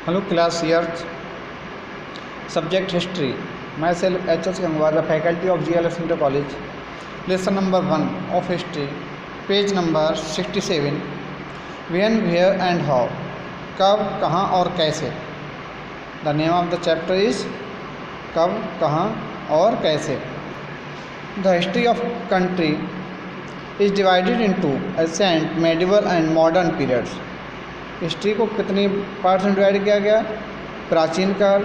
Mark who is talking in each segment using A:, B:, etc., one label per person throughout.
A: Hello class here. Subject history. Myself H.S. Gangwar, the faculty of GLS Inter College. Lesson number 1 of history. Page number 67. When, where and how. कब, कहाँ और कैसे. The name of the chapter is कब, कहाँ और कैसे. The history of country is divided into ancient, medieval and modern periods. History को कितनी पार्ट्स में डिवाइड किया गया? प्राचीन काल,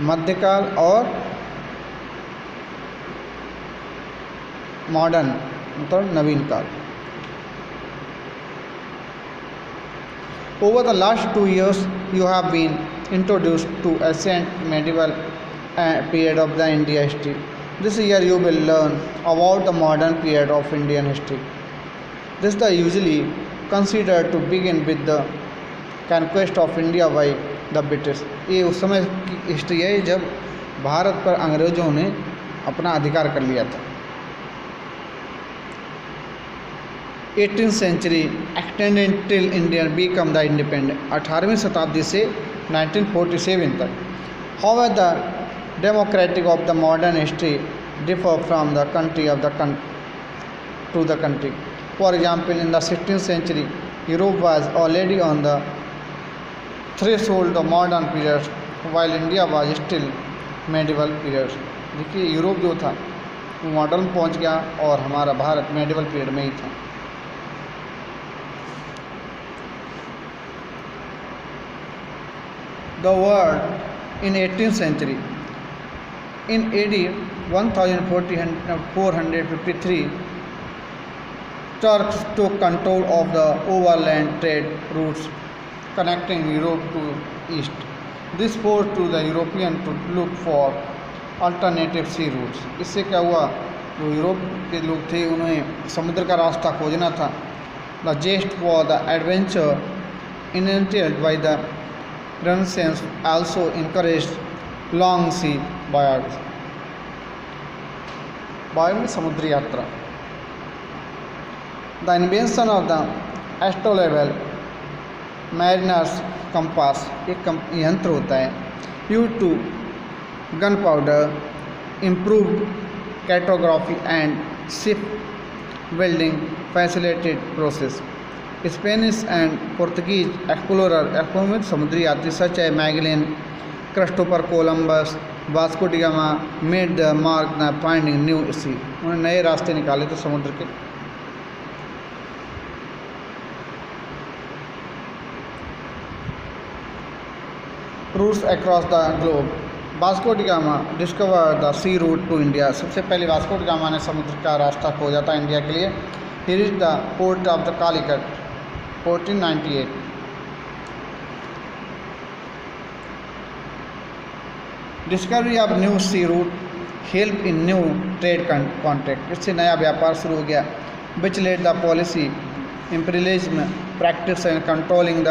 A: मध्यकाल और मॉडर्न मतलब नवीन काल. Over the last 2 years you have been introduced to ancient medieval period of the India history. This year you will learn about the modern period of Indian history. This is usually considered to begin with the conquest of India by the British. ये उस समय की history है जब भारत पर अंग्रेज़ों ने अपना अधिकार कर लिया था. 18th century extended till India become the independent. 18वीं शताब्दी से 1947 तक. How the democratic of the modern history differ from the country of the to the country. For example in the 16th century Europe was already on the threshold of modern periods while India was still medieval periods. देखिए Europe जो था वो modern पहुंच गया और हमारा Bharat medieval period में ही था. The world in 18th century. In AD 1453 Turks took control of the overland trade routes connecting Europe to East. This forced to the European to look for alternative sea routes. इससे क्या हुआ, जो Europe के लोग थे उन्हें समुद्र का रास्ता खोजना था. The zest for the adventure initiated by the Renaissance also encouraged long sea voyages. वायु समुद्री यात्रा. The invention of the astrolabe mariner's compass एक यंत्र होता है. used to gunpowder, improved cartography and ship building facilitated process. Spanish and Portuguese explorer समुद्री यात्री such as Magellan, Christopher Columbus, Vasco da Gama made the mark the finding new sea. उन्होंने नए रास्ते निकाले थे समुद्र के. Routes across the globe. Vasco da Gama discover the sea route to India. सबसे पहले वास्को डी गामा ने समुद्र का रास्ता खोजा था इंडिया के लिए. He reached the port of the Calicut 1498. Discovery of new sea route help in new trade contract. इससे नया व्यापार शुरू हो गया. Which led the policy imperialism practice and controlling the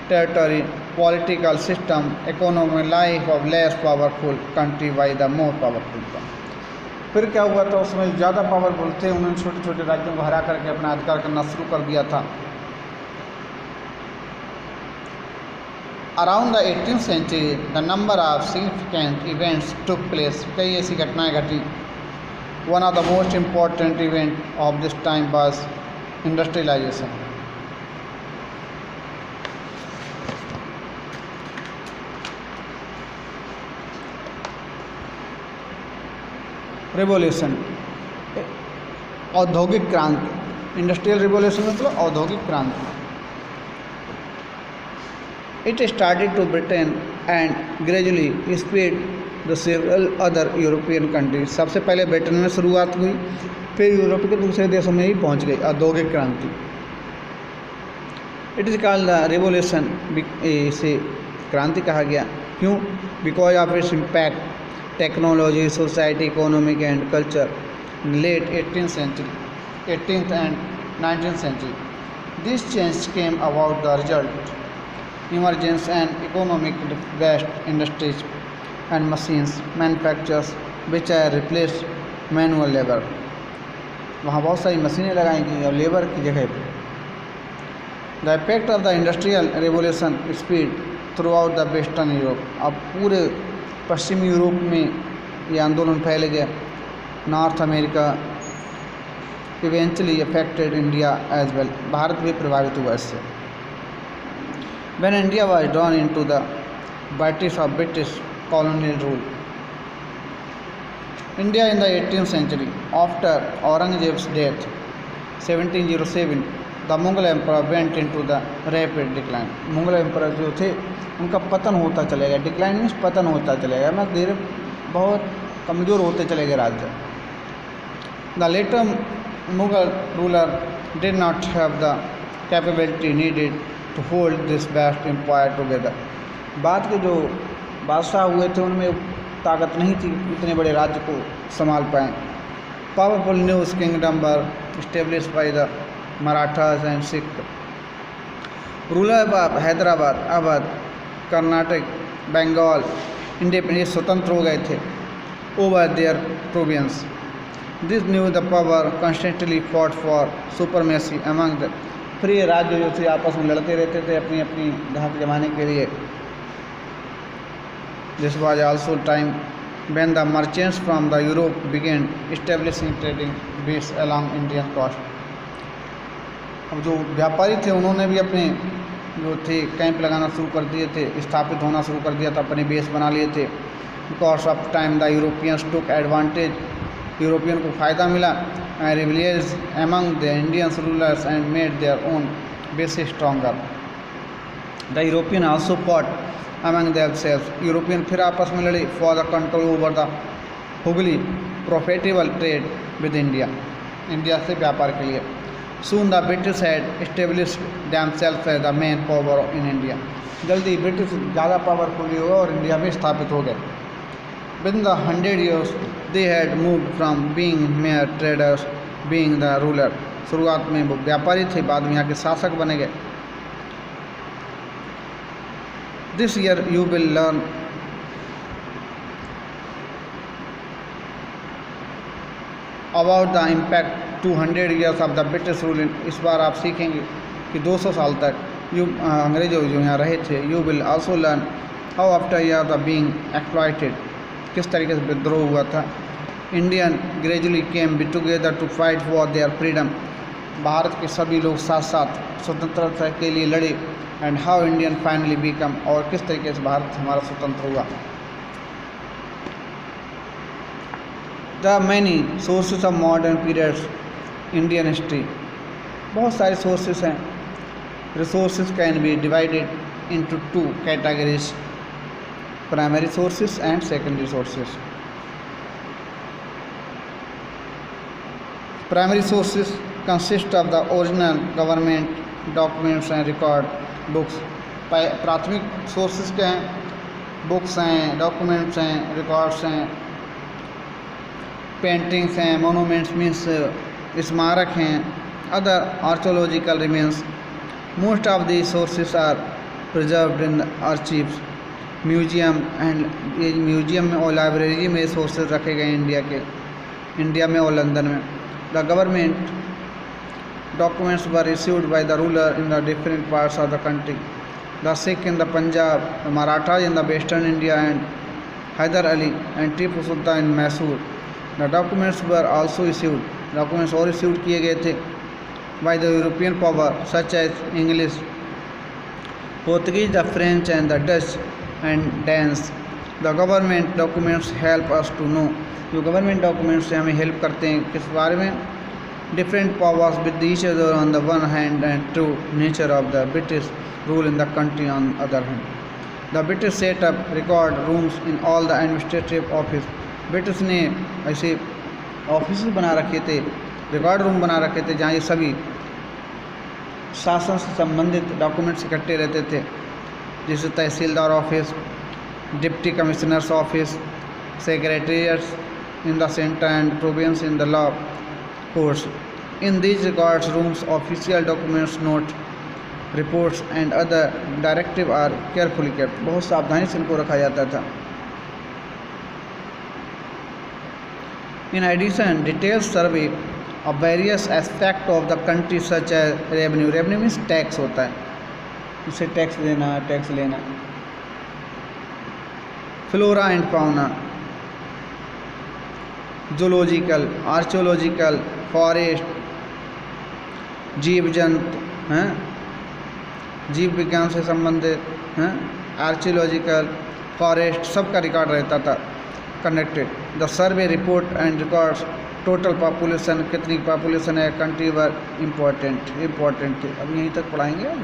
A: territory political system economic life of less powerful country by the more powerful one. फिर क्या हुआ था, उसमें ज़्यादा पावरफुल थे उन्होंने छोटे छोटे राज्यों को हरा करके अपना अधिकार करना शुरू कर दिया था. Around the 18th century the number of significant events took place. कई ऐसी घटनाएं घटी. One of the most important event of this time was industrialization. Revolution औद्योगिक क्रांति. इंडस्ट्रियल रिवोल्यूशन मतलब औद्योगिक क्रांति. It started to Britain and gradually spread the several other European countries. सबसे पहले ब्रिटेन में शुरुआत हुई, फिर यूरोप के दूसरे देशों में ही पहुंच गई औद्योगिक क्रांति. It is called the revolution. इसे क्रांति कहा गया. क्यों? Because of its impact technology, society, economic and culture in late 18th and 19th century. This change came about the result emergence and economic based industries and machines manufacturers which are replaced manual labor. वहाँ बहुत सारी मशीनें लगाई गई और labour की जगह पे. The effect of the industrial revolution speed throughout the western Europe. अब पूरे पश्चिमी यूरोप में ये आंदोलन फैल गया। North America eventually affected India as well, Bharat भी प्रभावित हुआ इससे। When India was drawn into the बाइटिस of British colonial rule, India in the 18th century after Aurangzeb's death 1707 the Mughal empire went into the rapid decline. Mughal empire जो थे उनका पतन होता चलेगा, डिक्लाइन मीन्स पतन होता चलेगा, मतलब धीरे बहुत कमज़ोर होते चले गए राज्य। The later Mughal ruler did not have the capability needed to hold this vast empire together. बाद के जो बादशाह हुए थे उनमें ताकत नहीं थी इतने बड़े राज्य को संभाल पाएँ। Powerful news kingdom were establish by the Marathas and Sikh. Ruler of Hyderabad, Awadh, Karnataka, Bengal independent स्वतंत्र हो गए थे over their province. This new the power constantly fought for supremacy among the. फिर ये राज्य जो थे आपस में लड़ते रहते थे अपनी अपनी धाक जमाने के लिए। This was also time when the merchants from the Europe began establishing trading base along Indian coast। अब जो व्यापारी थे उन्होंने भी अपने जो थे कैंप लगाना शुरू कर दिए थे, स्थापित होना शुरू कर दिया था, अपने बेस बना लिए थे। Because of time the Europeans took advantage, European को फ़ायदा मिला। And rebellions among the Indians rulers and made their own basis stronger. The European also fought among themselves। European फिर आपस में लड़े for the control over the Hooghly profitable trade with India, India से व्यापार के लिए। Soon the British had established themselves as the main power in India. जल्दी British ज़्यादा पावरफुल हुआ और इंडिया में स्थापित हो गए। With the 100 years they had moved from being mayor traders being the ruler. शुरुआत में वो व्यापारी थे, बाद में यहाँ के शासक बने गए। This year you will learn about the impact 200 years of the British rule। इस बार आप सीखेंगे कि 200 साल तक अंग्रेजों जो यहाँ रहे थे। You will also learn how after years of being exploited, किस तरीके से विद्रोह हुआ था। Indian gradually came together to fight for their freedom। Bharat के सभी लोग साथ साथ स्वतंत्रता के लिए लड़े। And how Indian finally become, और किस तरीके से भारत हमारा स्वतंत्र हुआ। The many sources of modern periods Indian history. बहुत सारे सोर्सेज हैं। Resources can be divided into 2 categories, primary sources and secondary sources. Primary sources consist of the original government documents and record books. प्राथमिक sources क्या हैं? Books हैं, documents हैं, records हैं, paintings हैं, मोनूमेंट्स मीन्स स्मारक हैं, other archaeological remains. Most of the sources are preserved in archives, museum and ये म्यूजियम में और लाइब्रेरी में सोर्सेज रखे गए इंडिया में और लंदन में। The government documents were issued by the ruler in the different parts of the country। The Sikh in the Punjab, the Marathas in the western India, and Hyder Ali and Tipu Sultan in Mysore। The documents were also issued, documents और issued किए गए थे by the European power such as English, Portuguese, the French and the Dutch and Danes। The government documents help us to know, जो government documents से हमें help करते हैं किस बारे में? Different powers with each other on the one hand and true nature of the British rule in the country on the other hand। The British set up record rooms in all the administrative office। British ने ऐसे office बना रखे थे, record room बना रखे थे जहाँ ये सभी शासन से संबंधित डॉक्यूमेंट्स इकट्ठे रहते थे, जैसे tehsildar office, deputy commissioners office, secretariats in the centre and province in the law courts। In these records rooms official documents, note, reports and other directive are carefully kept। बहुत सावधानी से इनको रखा जाता था। In addition, detailed survey of various aspects of the country such as revenue। revenue means tax होता है, इसे टैक्स देना, टैक्स लेना। Flora and fauna, zoological, archaeological, forest, जीव जंतु हैं, जीव विज्ञान से संबंधित हैं, आर्कियोलॉजिकल, फॉरेस्ट, सबका रिकॉर्ड रहता था connected. The survey report and records total population, कितनी पॉपुलेशन है कंट्री वर इम्पोर्टेंट थी। अब यहीं तक पढ़ाएंगे।